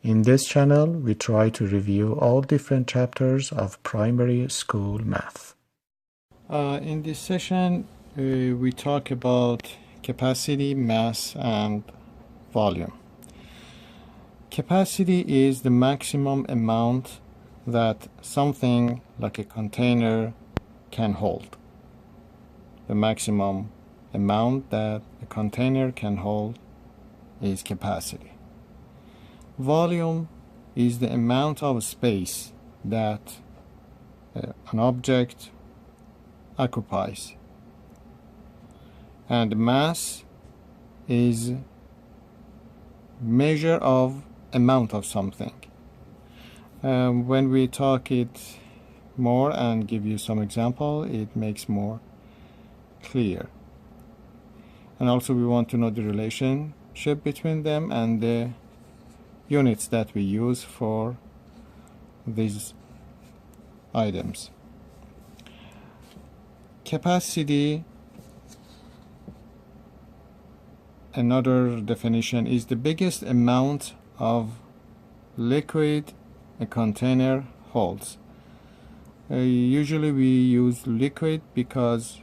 In this channel, we try to review all different chapters of primary school math. In this session, we talk about capacity, mass, and volume. Capacity is the maximum amount that something like a container can hold. The maximum amount that a container can hold is capacity. Volume is the amount of space that an object occupies. And mass is measure of amount of something. When we talk it more and give you some example, it makes more clear. And also we want to know the relationship between them and the units that we use for these items. Capacity, another definition, is the biggest amount of liquid a container holds. Usually we use liquid because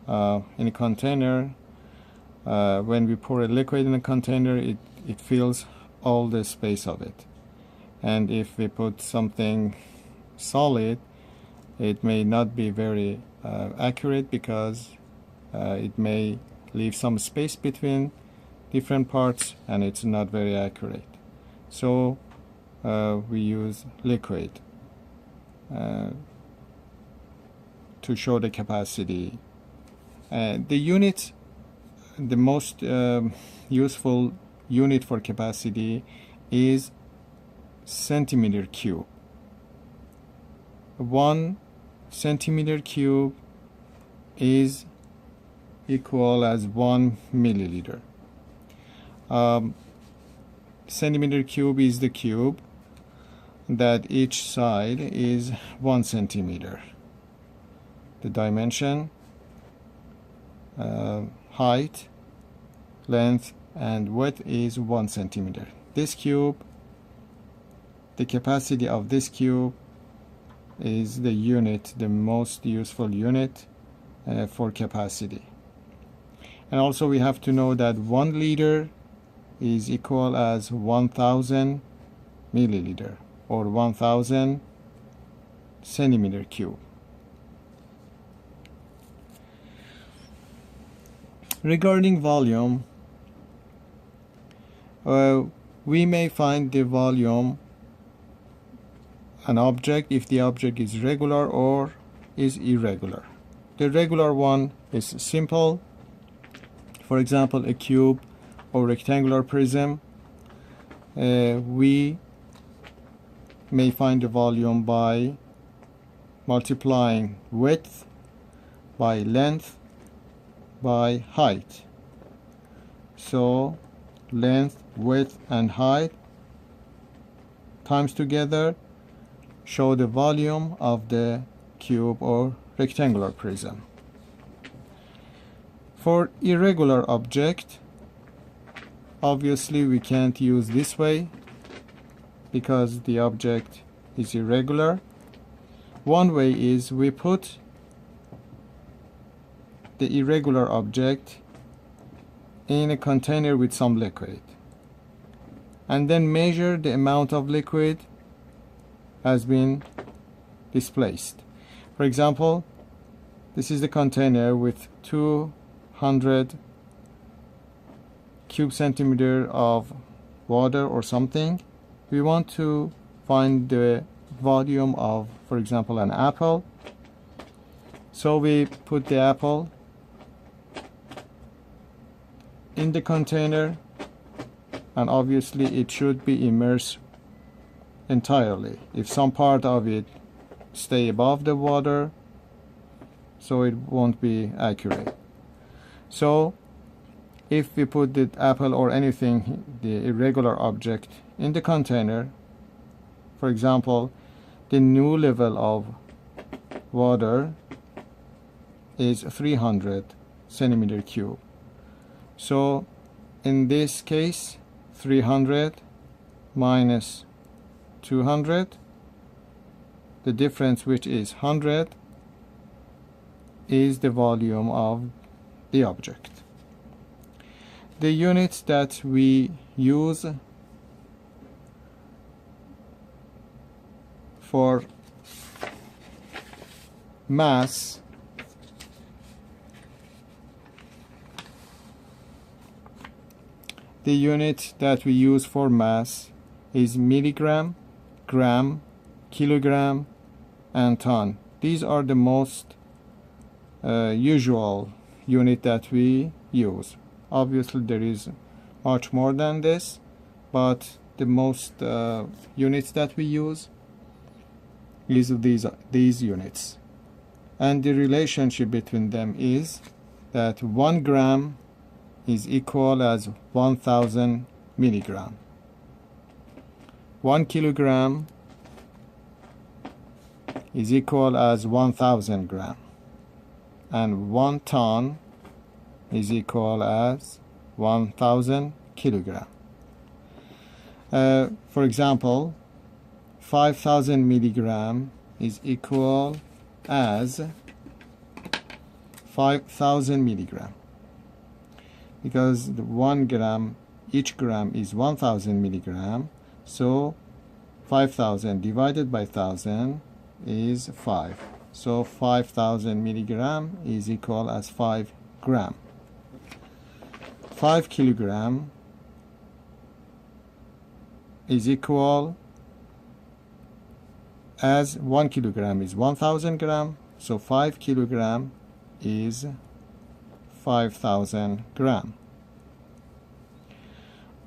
in a container, when we pour a liquid in a container, it fills all the space of it. And if we put something solid, it may not be very accurate because it may leave some space between different parts and it's not very accurate. So we use liquid to show the capacity. The unit, the most useful unit for capacity is centimeter cube. 1 centimeter cube is equal as 1 milliliter. Centimeter cube is the cube that each side is 1 centimeter. The dimension, height, length, and width is 1 centimeter. This cube, the capacity of this cube is the unit, the most useful unit for capacity. And also we have to know that 1 liter is equal as 1000 milliliter or 1000 centimeter cube. Regarding volume, we may find the volume an object if the object is regular or is irregular. The regular one is simple. For example, a cube or rectangular prism. We may find the volume by multiplying width by length by height. So length, width, and height times together show the volume of the cube or rectangular prism. For irregular object, obviously we can't use this way because the object is irregular. One way is we put the irregular object in a container with some liquid and then measure the amount of liquid has been displaced. For example, this is the container with 200 cube centimeter of water or something. We want to find the volume of, for example, an apple. So we put the apple in the container and obviously it should be immersed entirely. If some part of it stay above the water, so it won't be accurate. So if we put the apple or anything, the irregular object, in the container, for example, the new level of water is 300 centimeter cube. So in this case, 300 minus 200. The difference, which is 100, is the volume of the object. The units that we use for mass is milligram, gram, kilogram, and ton. These are the most usual unit that we use. Obviously there is much more than this, but the most units that we use is these units. And the relationship between them is that 1 gram is equal as 1000 milligram. 1 kilogram is equal as 1000 gram, and 1 ton is equal as 1000 kilogram. For example, 5000 milligram is equal as 5000 milligram, because the 1 gram, each gram is 1000 milligram, so 5000 divided by 1000 is 5. So 5000 milligram is equal as 5 gram. 5 kilogram is equal as 1 kilogram is 1000 gram, so 5 kilogram is 5000 gram.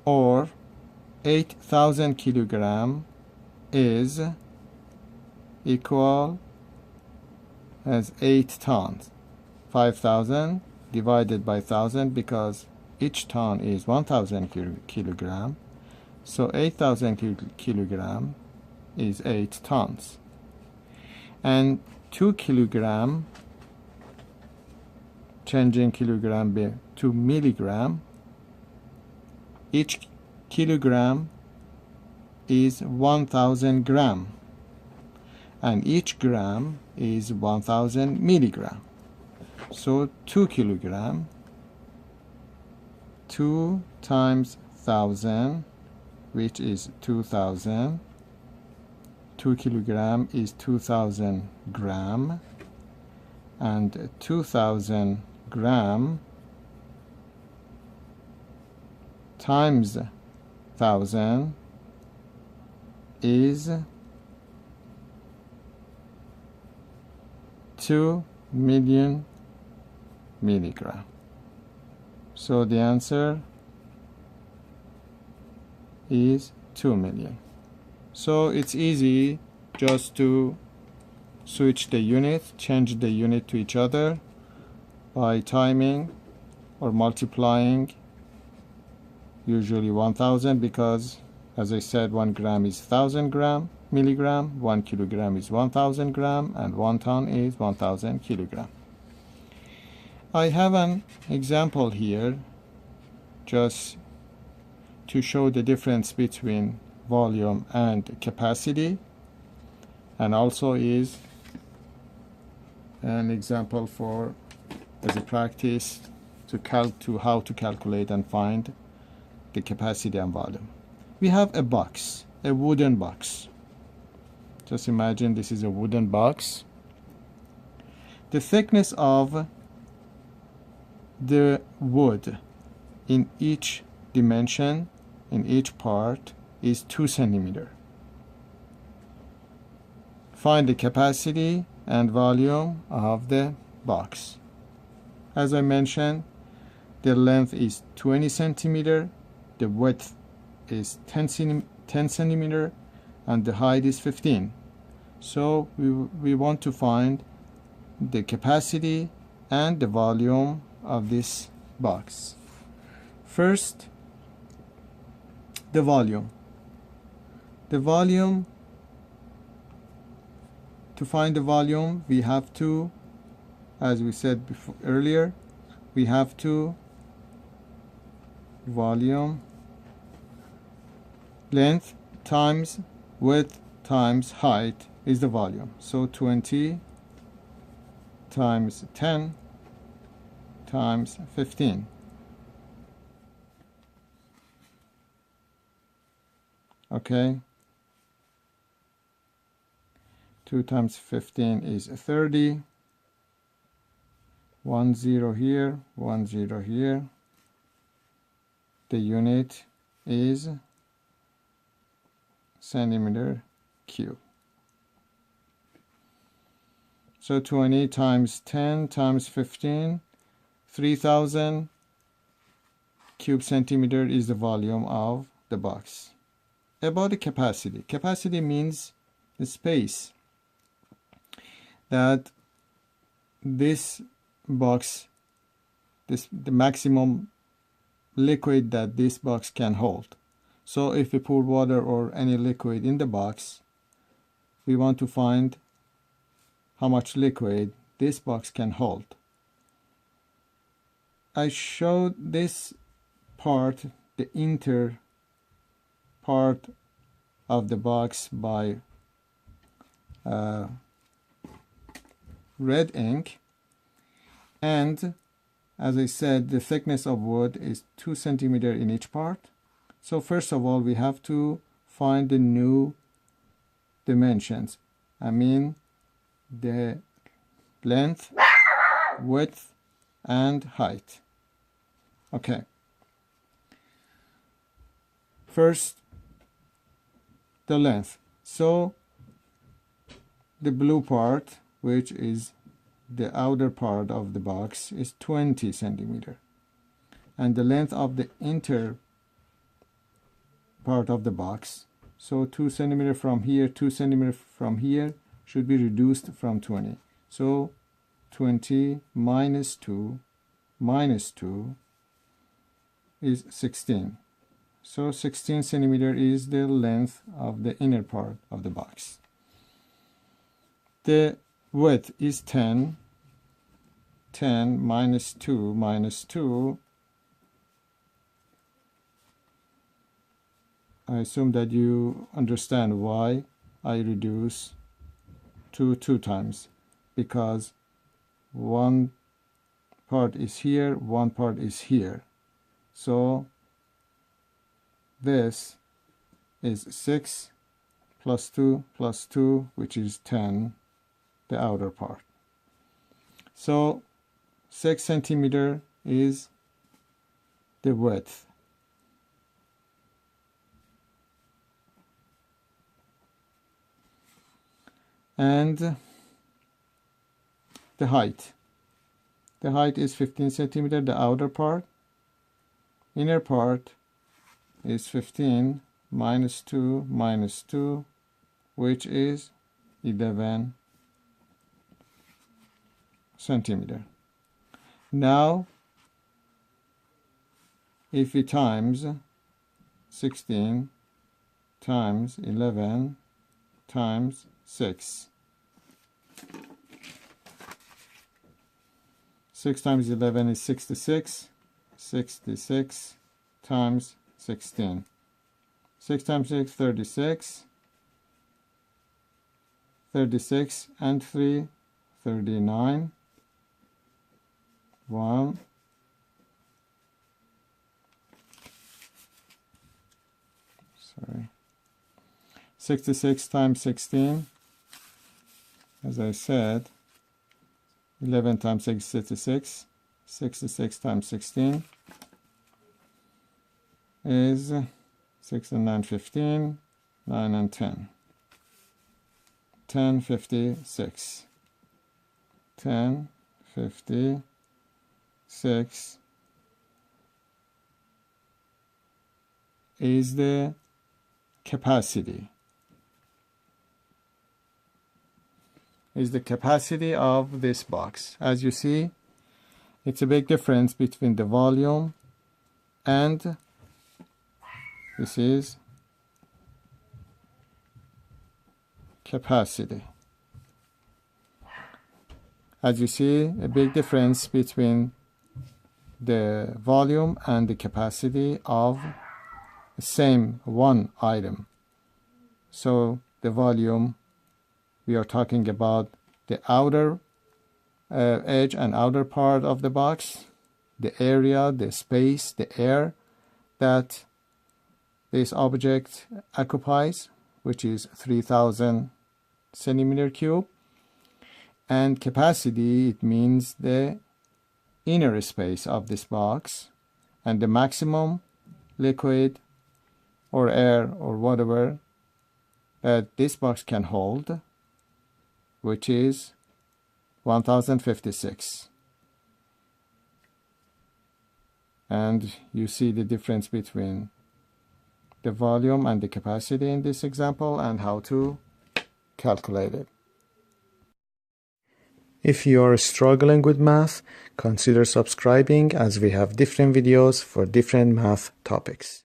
Or 8000 kilogram is equal as 8 tons. 5000 divided by 1000, because each ton is 1000 kilogram, so 8000 kilogram is 8 tons. And 2 kilogram, changing kilogram to milligram, each kilogram is 1000 gram, and each gram is 1000 milligram. So 2 kilogram, 2 times 1000, which is 2000. 2 kilogram is 2000 gram, and 2000 gram times 1000 is 2 million milligram. So the answer is 2 million. So it's easy just to switch the unit, change the unit to each other by timing or multiplying, usually 1000, because as I said, 1 gram is 1000 milligram, 1 kilogram is 1000 gram, and 1 ton is 1000 kilogram. I have an example here just to show the difference between volume and capacity, and also is an example for as a practice to how to calculate and find the capacity and volume. We have a box, a wooden box. Just imagine this is a wooden box. The thickness of the wood in each dimension, in each part, is 2 centimeters. Find the capacity and volume of the box. As I mentioned, the length is 20 centimeters, the width is 10 centimeters, and the height is 15. So we want to find the capacity and the volume of this box. First, the volume. The volume, to find the volume, we have to, as we said earlier, we have to volume length times width times height is the volume. So 20 times 10 times 15. Okay, 2 times 15 is 30. 1 0 here, 1 0 here. The unit is centimeter cube. So 20 times 10 times 15, 3000 cube centimeter is the volume of the box. About the capacity. Capacity means the space that this box, the maximum liquid that this box can hold. So if we pour water or any liquid in the box, we want to find how much liquid this box can hold. I showed this part, the inner part of the box, by red ink, and as I said, the thickness of wood is 2 centimeters in each part. So first of all, we have to find the new dimensions. I mean the length, width, and height. Okay. First, the length. So the blue part, which is the outer part of the box, is 20 centimeters, and the length of the inner part of the box, so 2 centimeters from here, 2 centimeters from here, should be reduced from 20. So 20 minus 2 is 16. So 16 centimeters is the length of the inner part of the box. The width is 10. 10 minus 2. I assume that you understand why I reduce to 2 times, because one part is here, one part is here. So this is 6 plus 2 plus 2, which is 10, the outer part. So 6 centimeters is the width. And the height. The height is 15 centimeters, the outer part. Inner part is 15 minus 2, which is 11 centimeters. Now, if we times 16 times 11 times 6. 6 times 11 is 66. 66 times 16. 6 times 6, 36. 36 and 3, 39. 1. Sorry. 66 times 16. As I said, 11 times 6 is 66. 66 times 16 is 6 and 9, 15. 9 and 10. 10, 56. 10, 56 is the capacity. Is the capacity of this box. As you see, it's a big difference between the volume and this is capacity. As you see, a big difference between the volume and the capacity of the same one item. So the volume, we are talking about the outer edge and outer part of the box, the area, the space, the air that this object occupies, which is 3000 centimeter cube. And capacity, it means the inner space of this box and the maximum liquid or air or whatever that this box can hold, which is 1056. And you see the difference between the volume and the capacity in this example and how to calculate it. If you are struggling with math, consider subscribing as we have different videos for different math topics.